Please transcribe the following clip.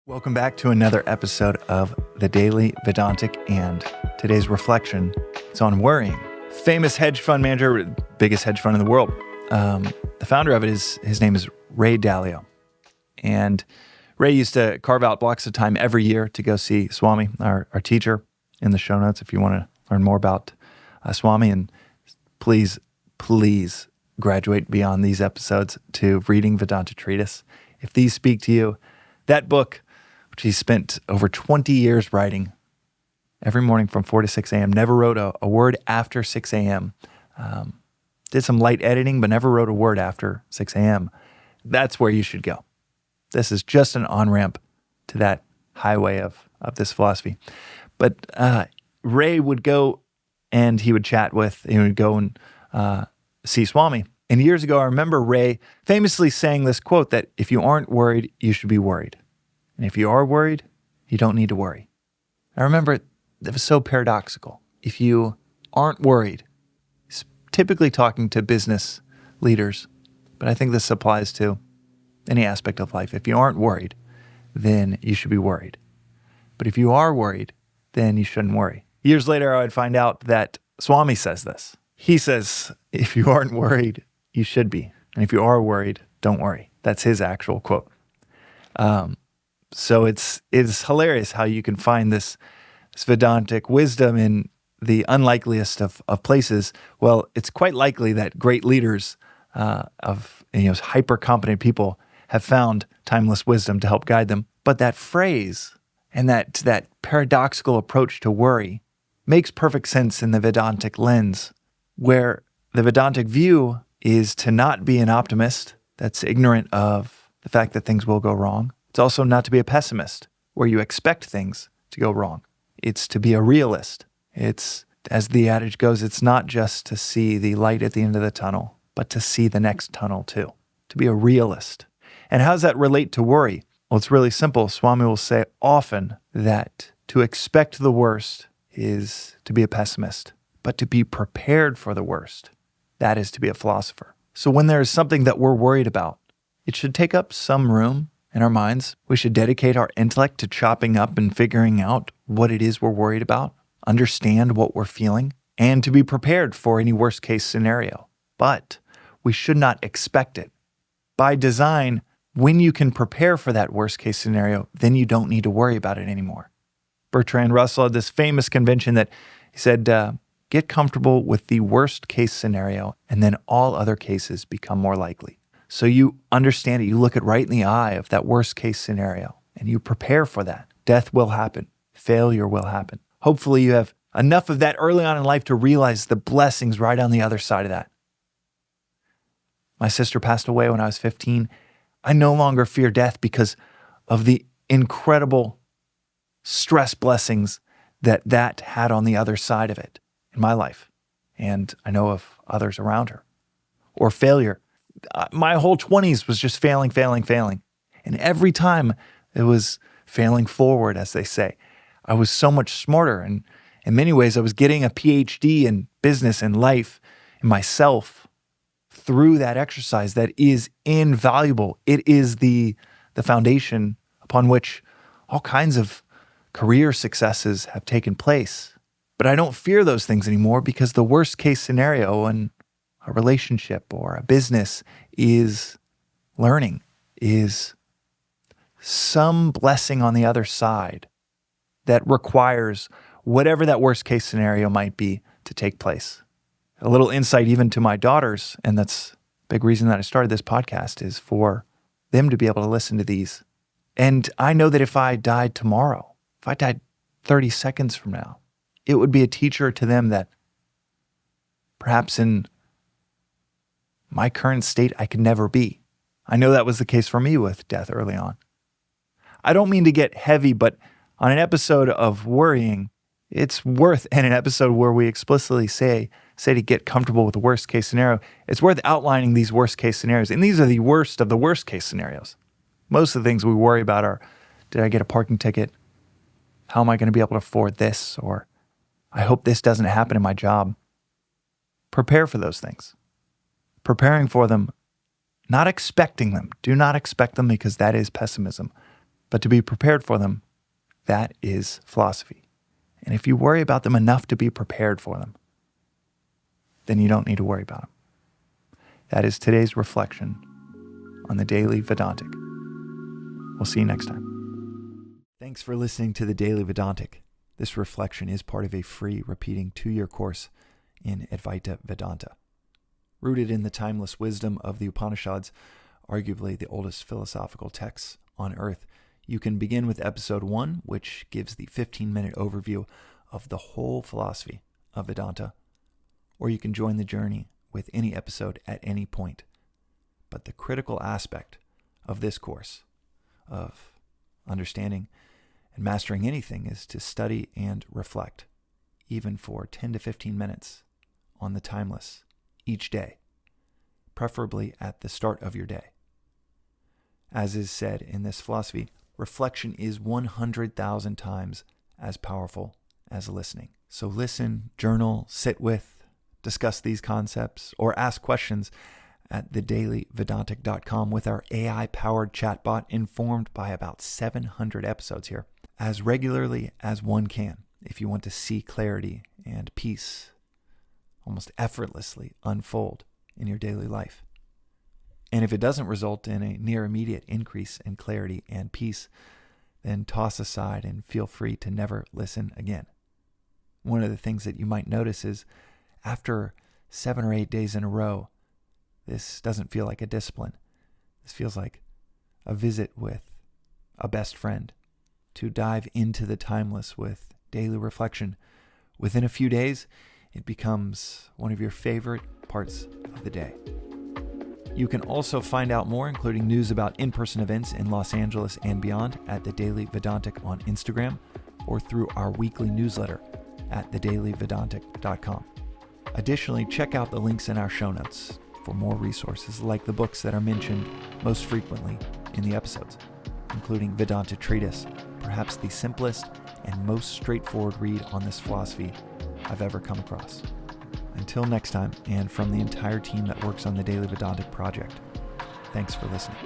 Welcome back to another episode of the Daily Vedantic, and today's reflection is on worrying. Famous hedge fund manager, biggest hedge fund in the world. The founder of it his name is Ray Dalio. And Ray used to carve out blocks of time every year to go see Swami, our teacher, in the show notes if you want to learn more about Swami. And please graduate beyond these episodes to reading Vedanta Treatise. If these speak to you, that book, which he spent over 20 years writing every morning from 4 to 6 a.m., never wrote a word after 6 a.m., did some light editing, but never wrote a word after 6 a.m. That's where you should go. This is just an on-ramp to that highway of this philosophy. But Ray would go and he would go and see Swami. And years ago, I remember Ray famously saying this quote that if you aren't worried, you should be worried. And if you are worried, you don't need to worry. I remember it was so paradoxical. If you aren't worried, he's typically talking to business leaders, but I think this applies to any aspect of life. If you aren't worried, then you should be worried. But if you are worried, then you shouldn't worry. Years later, I would find out that Swami says this. He says, if you aren't worried, you should be. And if you are worried, don't worry. That's his actual quote. So it's hilarious how you can find this Vedantic wisdom in the unlikeliest of places. Well, it's quite likely that great leaders hyper competent people have found timeless wisdom to help guide them. But that phrase and that paradoxical approach to worry makes perfect sense in the Vedantic lens, where the Vedantic view is to not be an optimist that's ignorant of the fact that things will go wrong. It's also not to be a pessimist, where you expect things to go wrong. It's to be a realist. It's, as the adage goes, it's not just to see the light at the end of the tunnel, but to see the next tunnel too. To be a realist. And how does that relate to worry? Well, it's really simple. Swami will say often that to expect the worst is to be a pessimist, but to be prepared for the worst, that is to be a philosopher. So when there is something that we're worried about, it should take up some room in our minds. We should dedicate our intellect to chopping up and figuring out what it is we're worried about, understand what we're feeling, and to be prepared for any worst case scenario. But we should not expect it. By design, when you can prepare for that worst case scenario, then you don't need to worry about it anymore. Bertrand Russell had this famous convention that he said, get comfortable with the worst case scenario, and then all other cases become more likely. So you understand it, you look it right in the eye of that worst case scenario, and you prepare for that. Death will happen. Failure will happen. Hopefully you have enough of that early on in life to realize the blessings right on the other side of that. My sister passed away when I was 15. I no longer fear death because of the incredible stress blessings that had on the other side of it in my life. And I know of others around her. Or failure. My whole 20s was just failing. And every time it was failing forward, as they say. I was so much smarter. And in many ways, I was getting a PhD in business and life and myself through that exercise that is invaluable. It is the foundation upon which all kinds of career successes have taken place. But I don't fear those things anymore because the worst case scenario in a relationship or a business is learning, is some blessing on the other side that requires whatever that worst case scenario might be to take place. A little insight even to my daughters, and that's a big reason that I started this podcast, is for them to be able to listen to these. And I know that if I died tomorrow, if I died 30 seconds from now, it would be a teacher to them that perhaps in my current state I could never be. I know that was the case for me with death early on. I don't mean to get heavy, but on an episode of worrying, it's worth, and an episode where we explicitly say to get comfortable with the worst case scenario, it's worth outlining these worst case scenarios. And these are the worst of the worst case scenarios. Most of the things we worry about are, did I get a parking ticket? How am I going to be able to afford this? Or I hope this doesn't happen in my job. Prepare for those things. Preparing for them, not expecting them. Do not expect them because that is pessimism. But to be prepared for them, that is philosophy. And if you worry about them enough to be prepared for them, then you don't need to worry about them. That is today's reflection on the Daily Vedantic. We'll see you next time. Thanks for listening to the Daily Vedantic. This reflection is part of a free repeating 2-year course in Advaita Vedanta. Rooted in the timeless wisdom of the Upanishads, arguably the oldest philosophical texts on earth, you can begin with episode 1, which gives the 15-minute overview of the whole philosophy of Vedanta, or you can join the journey with any episode at any point. But the critical aspect of this course, of understanding and mastering anything, is to study and reflect, even for 10 to 15 minutes on the timeless each day, preferably at the start of your day. As is said in this philosophy, reflection is 100,000 times as powerful as listening. So listen, journal, sit with, discuss these concepts, or ask questions at thedailyvedantic.com with our AI-powered chatbot informed by about 700 episodes here, as regularly as one can if you want to see clarity and peace almost effortlessly unfold in your daily life. And if it doesn't result in a near immediate increase in clarity and peace, then toss aside and feel free to never listen again. One of the things that you might notice is after 7 or 8 days in a row, this doesn't feel like a discipline. This feels like a visit with a best friend to dive into the timeless with daily reflection. Within a few days, it becomes one of your favorite parts of the day. You can also find out more, including news about in-person events in Los Angeles and beyond, at the Daily Vedantic on Instagram or through our weekly newsletter at thedailyvedantic.com. Additionally, check out the links in our show notes for more resources like the books that are mentioned most frequently in the episodes, including Vedanta Treatise, perhaps the simplest and most straightforward read on this philosophy I've ever come across. Until next time, and from the entire team that works on the Daily Vedantic project, thanks for listening.